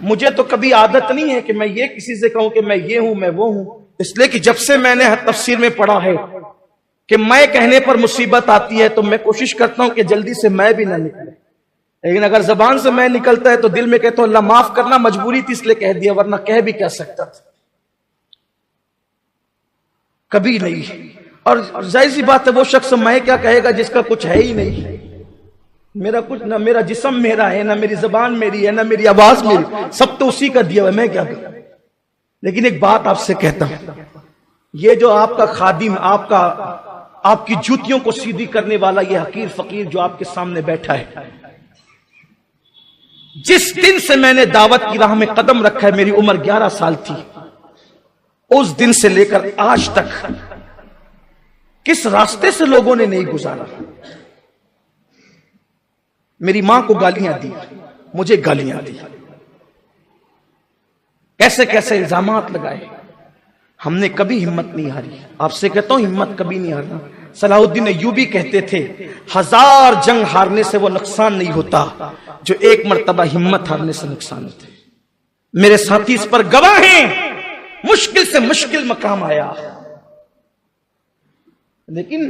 مجھے تو کبھی عادت نہیں ہے کہ میں یہ کسی سے کہوں کہ میں یہ ہوں میں وہ ہوں، اس لیے کہ جب سے میں نے تفسیر میں پڑھا ہے کہ میں کہنے پر مصیبت آتی ہے تو میں کوشش کرتا ہوں کہ جلدی سے میں بھی نہ نکلے، لیکن اگر زبان سے میں نکلتا ہے تو دل میں کہتا ہوں اللہ معاف کرنا، مجبوری تھی اس لیے کہہ دیا، ورنہ کہہ بھی کہہ سکتا تھا، کبھی نہیں۔ اور ظاہر سی بات ہے وہ شخص میں کیا کہے گا جس کا کچھ ہے ہی نہیں، میرا کچھ نہ، میرا جسم میرا ہے، نہ میری زبان میری ہے، نہ میری آواز میری، سب تو اسی کا دیا ہوا ہے، میں کیا کروں۔ لیکن ایک بات آپ سے کہتا ہوں، یہ جو آپ کا خادم، آپ کی جوتیوں کو سیدھی کرنے والا یہ حقیر فقیر جو آپ کے سامنے بیٹھا ہے، جس دن سے میں نے دعوت کی راہ میں قدم رکھا ہے، میری عمر 11 سال تھی، اس دن سے لے کر آج تک کس راستے سے لوگوں نے نہیں گزارا۔ میری ماں کو گالیاں دی، مجھے گالیاں دی، کیسے کیسے الزامات لگائے، ہم نے کبھی ہمت نہیں ہاری۔ آپ سے کہتا ہوں ہمت کبھی نہیں ہارنا۔ صلاح الدین ایوبی کہتے تھے 1000 جنگ ہارنے سے وہ نقصان نہیں ہوتا جو ایک مرتبہ ہمت ہارنے سے نقصان ہوتا ہے۔ میرے ساتھی اس پر گواہ ہیں، مشکل سے مشکل مقام آیا لیکن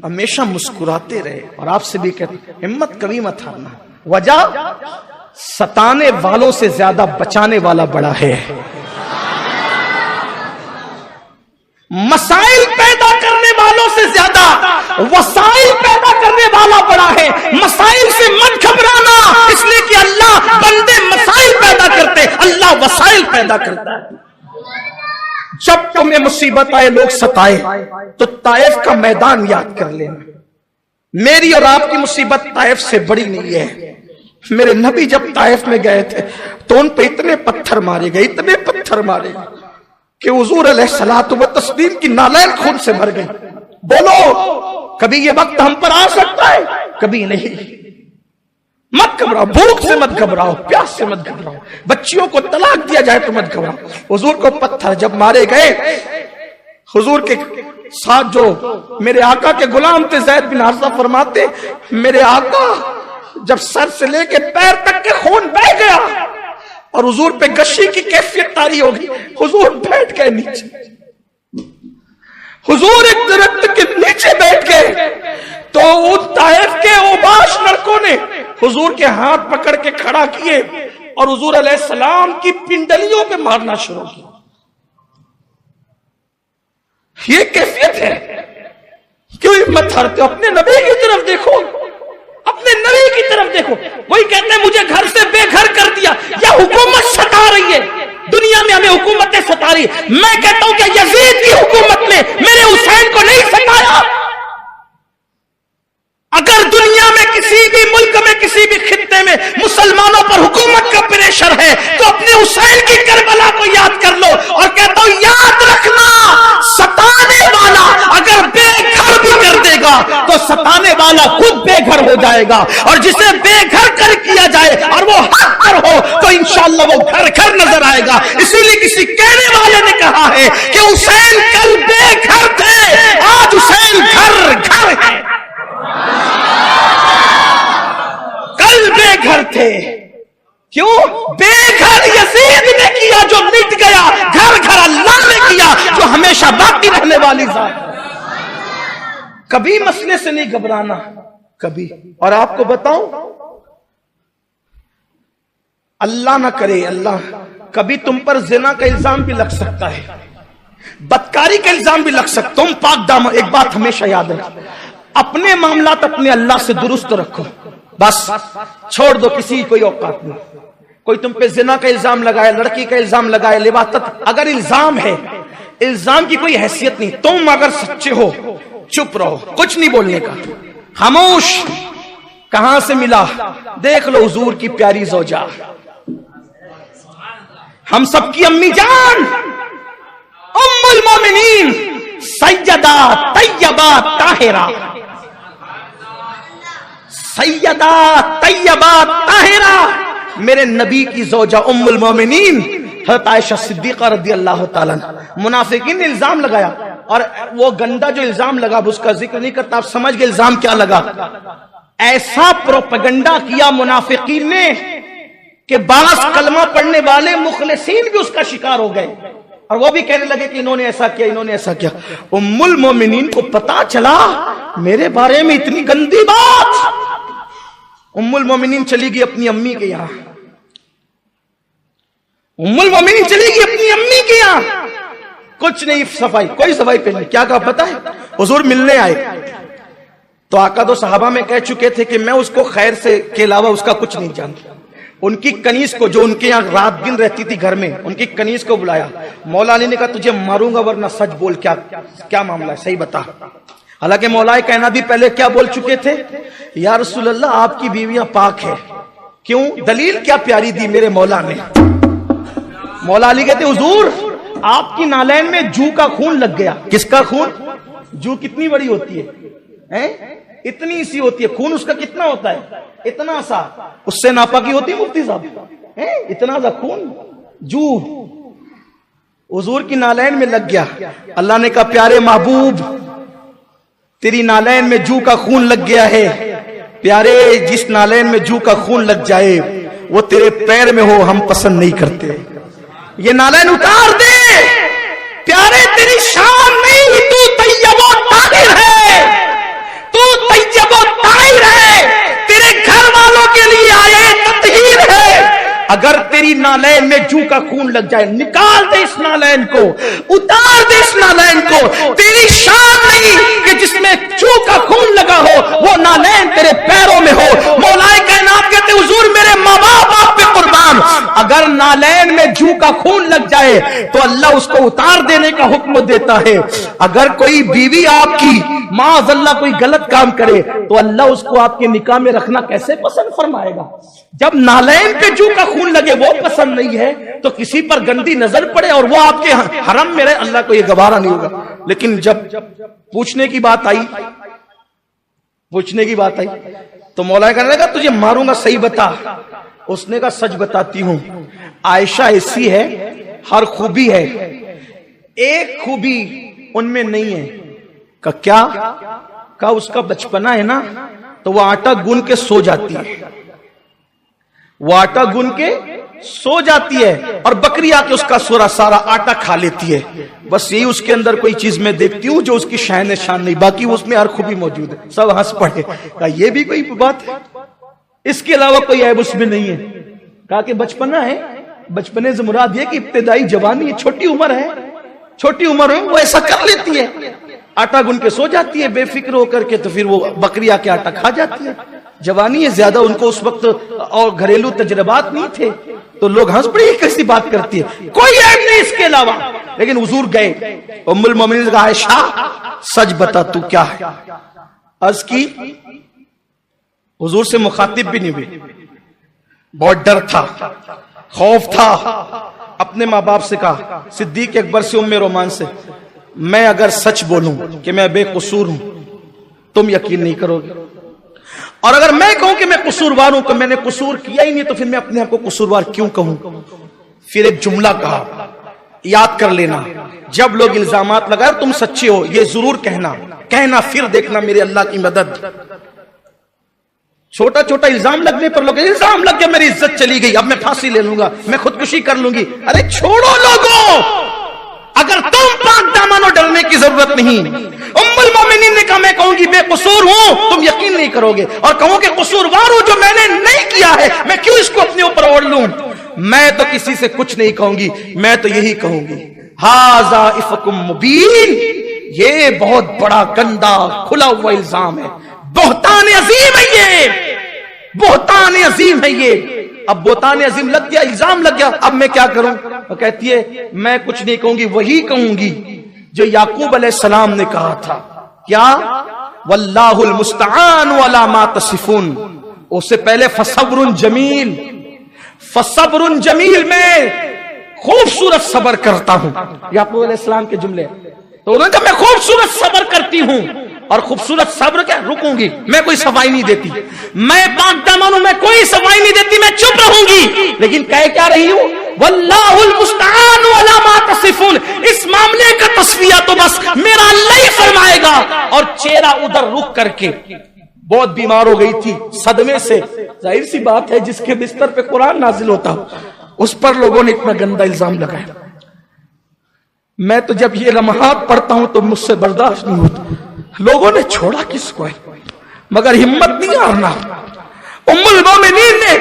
ہمیشہ مسکراتے رہے، اور آپ سے بھی کہتے ہمت کبھی مت ہارنا۔ وجہ ستانے والوں سے زیادہ بچانے والا بڑا ہے، مسائل پیدا کرنے والوں سے زیادہ وسائل پیدا کرنے والا بڑا ہے۔ مسائل سے مت گھبرانا، اس لیے کہ اللہ بندے مسائل پیدا کرتے، اللہ وسائل پیدا کرتا ہے۔ جب تمہیں مصیبت آئے، لوگ ستائے، تو طائف کا میدان یاد کر لینا۔ میری اور آپ کی مصیبت طائف سے بڑی نہیں ہے۔ میرے نبی جب طائف میں گئے تھے تو ان پہ اتنے پتھر مارے گئے، اتنے پتھر مارے گئے کہ حضور علیہ الصلوۃ والتسلیم کی نالین خون سے بھر گئی۔ بولو کبھی یہ وقت ہم پر آ سکتا ہے؟ کبھی نہیں۔ مت گھبراؤ، بھوک سے مت گھبراؤ، پیاس سے مت گھبراؤ، بچیوں کو طلاق دیا جائے تو مت گھبراؤ۔ حضور کو پتھر جب مارے گئے، حضور کے ساتھ جو میرے آقا کے غلام تھے زید بن حارثہ فرماتے میرے آقا جب سر سے لے کے پیر تک کے خون بہہ گیا اور حضور پہ گشی کی کیفیت طاری ہوگی، حضور بیٹھ گئے نیچے، حضور ایک درخت کے نیچے بیٹھ گئے تو ان طائف کے اوباش لڑکوں نے حضور کے ہاتھ پکڑ کے کھڑا کیے اور حضور علیہ السلام کی پنڈلیوں پہ مارنا شروع کیا۔ یہ کیفیت ہے۔ کیوں ہمت ہارتے ہو؟ اپنے نبی کی طرف دیکھو، اپنے نبی کی طرف دیکھو۔ کوئی کہتے ہیں مجھے گھر سے بے گھر کر دیا، یا حکومت ستا رہی ہے، دنیا میں ہمیں حکومتیں ستا رہی ہے۔ میں کہتا ہوں کہ یزید کی حکومت نے میرے حسین کو نہیں ستایا۔ اگر دنیا میں کسی بھی ملک میں کسی بھی خطے میں مسلمانوں پر حکومت کا پریشر ہے تو اپنے حسین کی کربلا کو یاد کر لو، اور کہتا ہوں یاد رکھنا ستانے والا اگر بے گھر بھی کر دے گا تو ستانے والا خود بے گھر ہو جائے گا، اور جسے بے گھر کر کیا جائے اور وہ حق پر ہو تو انشاءاللہ وہ گھر گھر نظر آئے گا۔ اسی لیے کسی کہنے والے نے کہا ہے کہ حسین کل بے گھر تھے، آج حسین گھر گھر ہے۔ کل بے گھر تھے، کیوں؟ بے گھر یزید نے کیا جو مٹ گیا، گھر گھر اللہ نے کیا جو ہمیشہ باقی رہنے والی ذات۔ کبھی مسئلے سے نہیں گھبرانا، کبھی۔ اور آپ کو بتاؤں، اللہ نہ کرے اللہ، کبھی تم پر زنا کا الزام بھی لگ سکتا ہے، بدکاری کا الزام بھی لگ سکتا۔ تم پاک دامن، ایک بات ہمیشہ یاد رکھو، اپنے معاملات اپنے اللہ سے درست رکھو، بس چھوڑ دو، کسی کوئی اوقات نہیں۔ کوئی تم پہ زنا کا الزام لگائے، لڑکی کا الزام لگائے، لواطت، اگر الزام ہے، الزام کی کوئی حیثیت نہیں۔ تم اگر سچے ہو چپ رہو، کچھ نہیں بولنے کا، خاموش۔ کہاں سے ملا؟ دیکھ لو حضور کی پیاری زوجہ، ہم سب کی امی جان، ام المومنین سیدہ طیبہ طاہرہ، سیدہ طیبہ طاہرہ، میرے نبی کی زوجہ ام المومنین حضرت عائشہ صدیقہ رضی اللہ تعالیٰ عنہ۔ منافقین نے الزام لگایا، اور وہ گندا جو الزام لگا اب اس کا ذکر نہیں کرتا، آپ سمجھ گئے الزام کیا لگا۔ ایسا پروپیگنڈا کیا منافقین نے کہ بعض کلمہ پڑھنے والے مخلصین بھی اس کا شکار ہو گئے اور وہ بھی کہنے لگے کہ انہوں نے ایسا کیا، انہوں نے ایسا کیا. ام المومنین کو پتا چلا میرے بارے میں اتنی گندی بات. ام المومنین چلی گئی اپنی امی کے یہاں. ام المومنین چلی گئی اپنی امی کے یہاں. کچھ نہیں صفائی، کوئی صفائی پہ نہیں. کیا کہا پتا ہے؟ حضور ملنے آئے تو آقا تو صحابہ میں کہہ چکے تھے کہ میں اس کو خیر سے کے علاوہ اس کا کچھ نہیں جانتا. ان کی کنیز کو جو ان کے یہاں رات دن رہتی تھی گھر میں، ان کی کنیز کو بلایا. مولا علی نے کہا تجھے ماروں گا ورنہ سچ بول، کیا معاملہ ہے، صحیح بتا. حالانکہ مولا کائنات بھی پہلے کیا بول چکے تھے؟ یا رسول اللہ آپ کی بیویاں پاک ہے. کیوں؟ دلیل کیا پیاری دی میرے مولا نے. مولا علی کہتے حضور آپ کی نالین میں جو کا خون لگ گیا. کس کا خون؟ جو کتنی بڑی ہوتی ہے؟ اتنی سی ہوتی ہے. خون اس کا کتنا ہوتا ہے؟ اتنا سا. اس سے ناپاکی ہوتی ہے مفتی صاحب؟ اتنا سا خون جو حضور کی نالین میں لگ گیا. اللہ نے کہا پیارے محبوب تیری نالین میں جو کا خون لگ گیا ہے. پیارے جس نالین میں جو کا خون لگ جائے وہ تیرے پیر میں ہو ہم پسند نہیں کرتے. یہ نالین اتار دے. پیارے تیری شان نہیں، تو طیب و طاہر ہے، تو طیب و طاہر ہے، تیرے گھر والوں کے لیے آئے تطہیر ہے. اگر تیری نالین میں جو کا خون لگ جائے نکال دے اس نالین کو، اتار دے اس نالین کو. تیری شان نہیں کہ جس میں جو کا خون لگا ہو وہ نالین تیرے پیروں میں ہو. مولا کائنات کہتے حضور میرے ماں باپ آپ پہ قربان، اگر نالین میں جو کا خون لگ جائے تو اللہ اس کو اتار دینے کا حکم دیتا ہے. اگر کوئی بیوی آپ کی معاذ اللہ کوئی غلط کام کرے تو اللہ اس کو آپ کے نکاح میں رکھنا کیسے پسند فرمائے گا؟ جب نالین پہ جو کا خون لگے وہ پسند نہیں ہے تو کسی پر گندی نظر پڑے اور وہ آپ کے حرم میں رہے، اللہ کو یہ گوارا نہیں ہوگا. لیکن جب پوچھنے کی بات آئی تو مولا کہنے لگا تجھے ماروں گا، صحیح بتا. اس نے کہا سچ بتاتی ہوں. عائشہ ایسی ہے، ہر خوبی ہے، ایک خوبی ان میں نہیں ہے. کہا اس کا بچپنا ہے نا تو وہ آٹا گون کے سو جاتی ہے. وہ آٹا گون کے سو جاتی ہے اور بکری آ کے اس کا سارا آٹا کھا لیتی ہے. بس یہی اس کے اندر کوئی چیز میں دیکھتی ہوں جو اس کی شان نہیں، باقی اس میں ہر خوبی موجود ہے. سب ہنس پڑے. کہا یہ بھی کوئی بات ہے؟ اس کے علاوہ کوئی عیب اس میں نہیں ہے. کہا کہ بچپنا ہے. بچپنے سے مراد یہ کہ ابتدائی جوانی ہے، چھوٹی عمر ہے. چھوٹی عمر ہے وہ ایسا کر لیتی ہے، آٹا گن کے سو جاتی ہے بے فکر ہو کر کے، تو پھر وہ بکری آ کے آٹا کھا جاتی ہے. جوانی ہے زیادہ، ان کو اس وقت اور گھریلو تجربات نہیں تھے تو لوگ ہنس پڑے کیسی بات کرتی ہے، کوئی عیب نہیں اس کے علاوہ. لیکن حضور گئے. ام المومنین نے کہا عائشہ سچ بتا تو کیا ہے. عرض کی حضور سے مخاطب بھی نہیں ہوئے. بہت ڈر تھا، خوف تھا. اپنے ماں باپ سے کہا، صدیق اکبر سے، ام رومان سے، میں اگر سچ بولوں کہ میں بے قصور ہوں تم یقین نہیں کرو گے، اور اگر میں کہوں کہ میں قصوروار ہوں تو میں نے قصور کیا ہی نہیں، تو پھر میں اپنے آپ کو قصوروار کیوں کہوں. پھر ایک جملہ کہا، یاد کر لینا، جب لوگ الزامات لگائے تم سچے ہو یہ ضرور کہنا پھر دیکھنا میرے اللہ کی مدد. چھوٹا چھوٹا الزام لگنے پر لوگ الزام لگ گیا میری عزت چلی گئی، اب میں پھانسی لے لوں گا، میں خودکشی کر لوں گی. ارے چھوڑو لوگوں، اگر تم پاک دامن ہو ڈرنے کی ضرورت نہیں. ام المومنین نے کہا میں کہوں گی بے قصور ہوں تم یقین نہیں کرو گے، اور کہوں کہ قصوروار ہوں جو میں نے نہیں کیا ہے میں کیوں اس کو اپنے اوپر اوڑھ لوں. میں تو کسی سے کچھ نہیں کہوں گی، میں تو یہی کہوں گی ھذا افک مبین، یہ بہت بڑا گندا کھلا ہوا الزام ہے، بہتان عظیم ہے، یہ بہتان عظیم ہے یہ. اب بہتان عظیم لگ گیا، الزام لگ گیا، اب میں کیا کروں؟ وہ کہتی ہے میں کچھ نہیں کہوں گی، وہی کہوں گی جو یعقوب علیہ السلام نے کہا تھا. کیا؟ واللہ المستعان علی ما تصفون. اس سے پہلے فصبر جمیل، فصبر جمیل، میں خوبصورت صبر کرتا ہوں. یعقوب علیہ السلام کے جملے. تو انہوں نے کہا میں خوبصورت صبر کرتی ہوں، اور خوبصورت صبر کیا رکوں گی، میں کوئی صفائی نہیں دیتی، میں پاک دامن ہوں، میں کوئی صفائی نہیں دیتی، میں چپ رہوں گی. لیکن کہہ کیا رہی ہوں؟ واللہ المستعان علی ما تصفون. اس معاملے کا تصفیہ تو بس میرا اللہ ہی فرمائے گا. اور چہرہ ادھر رخ کر کے بہت بیمار ہو گئی تھی صدمے سے. ظاہر سی بات ہے جس کے بستر پہ قرآن نازل ہوتا ہو اس پر لوگوں نے اتنا گندا الزام لگایا. میں تو جب یہ لمحات پڑھتا ہوں تو مجھ سے برداشت نہیں ہوتا. لوگوں نے چھوڑا کس کو ہے مگر ہمت نہیں ہارنا. ام المومنین نے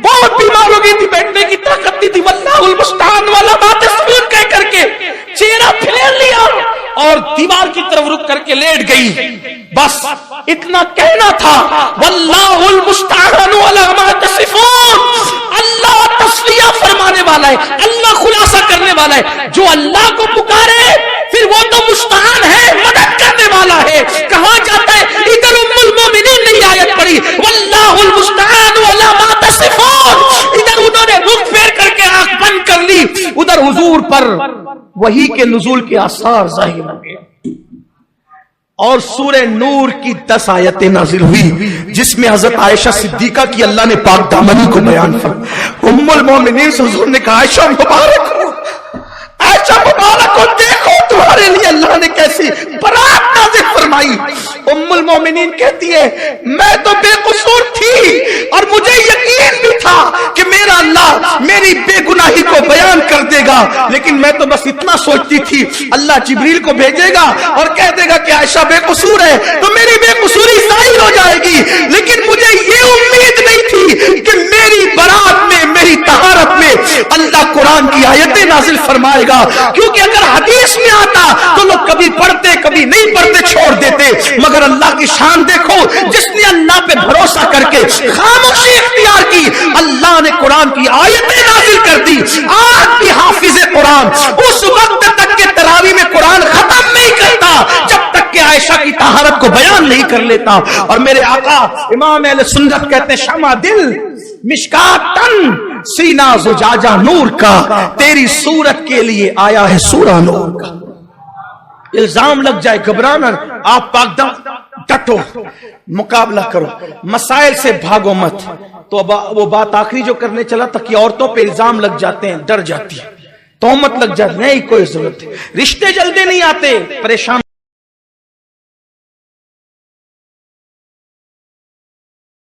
بہت بیمار ہو گئی تھی, بیٹھنے کی طاقت نہیں تھی. واللہ المستعان والا بات سکون کہہ کر کے چہرہ پھیر لیا اور دیوار کی طرف رک کر کے لیٹ گئی. بس اتنا کہنا تھا, واللہ المستعان والا ما تصفون. اللہ تصفیہ فرمانے والا ہے, اللہ خلاصہ کرنے والا ہے. جو اللہ کو پکارے پھر وہ تو مستعان ہے, مدد کرنے والا ہے. کہاں جاتا ہے؟ ادھر ام المومنین نے آیت پڑھی واللہ المستعان والا ما تصفون. ادھر انہوں نے رخ پھیر کر کے آنکھ بند کر لی, ادھر حضور پر وحی کے نزول کے آثار ظاہر ہو گئے. اور سورہ نور کی 10 آیتیں نازل ہوئی جس میں حضرت عائشہ صدیقہ کی اللہ نے پاک دامنی کو بیان فرمایا. ام المومنین سے حضور نے کہا عائشہ مبارک ہو, عائشہ مبارک ہو, دیکھو تمہارے لیے اللہ نے کیسی برات نازل فرمائی. ام المومنین کہتی ہے میں تو بے قصور تھی اور مجھے یقین بھی تھا کہ میرا اللہ میری بے گناہی کو بیان کر دے گا, لیکن میں تو بس اتنا سوچتی تھی اللہ جبریل کو بھیجے گا اور کہہ دے گا کہ عائشہ بے قصور ہے تو میری بے قصوری ظاہر ہو جائے گی. لیکن مجھے یہ امید نہیں تھی کہ میری برات میں, میری طہارت میں اللہ قرآن کی آیتیں نازل فرمائے گا. کیونکہ اگر حدیث میں آتا تو لوگ کبھی پڑھتے کبھی نہیں پڑھتے چھوڑ دیتے, مگر اللہ کی شان دیکھو. جس نے اللہ پہ بھروسہ کر کے خاموشی اختیار کی, اللہ نے قرآن کی آیتیں نازل کر دی. آج بھی حافظ قرآن اس وقت تک کہ تراویح میں قرآن ختم نہیں کرتا جب تک کہ عائشہ کی طہارت کو بیان نہیں کر لیتا. اور میرے آقا امام اہل سنت کہتے ہیں شمع دل مشکات تن سینہ زجاجہ نور کا, تیری صورت کے لیے آیا ہے سورہ نور کا. الزام لگ جائے گھبرانا, آپ پاک ڈٹو, مقابلہ کرو, مسائل سے بھاگو مت. تو وہ بات آخری جو کرنے چلا تھا کہ عورتوں پہ الزام لگ جاتے ہیں, ڈر جاتی ہے, تہمت لگ جاتی, نہیں کوئی ضرورت ہے, رشتے جلدی نہیں آتے, پریشان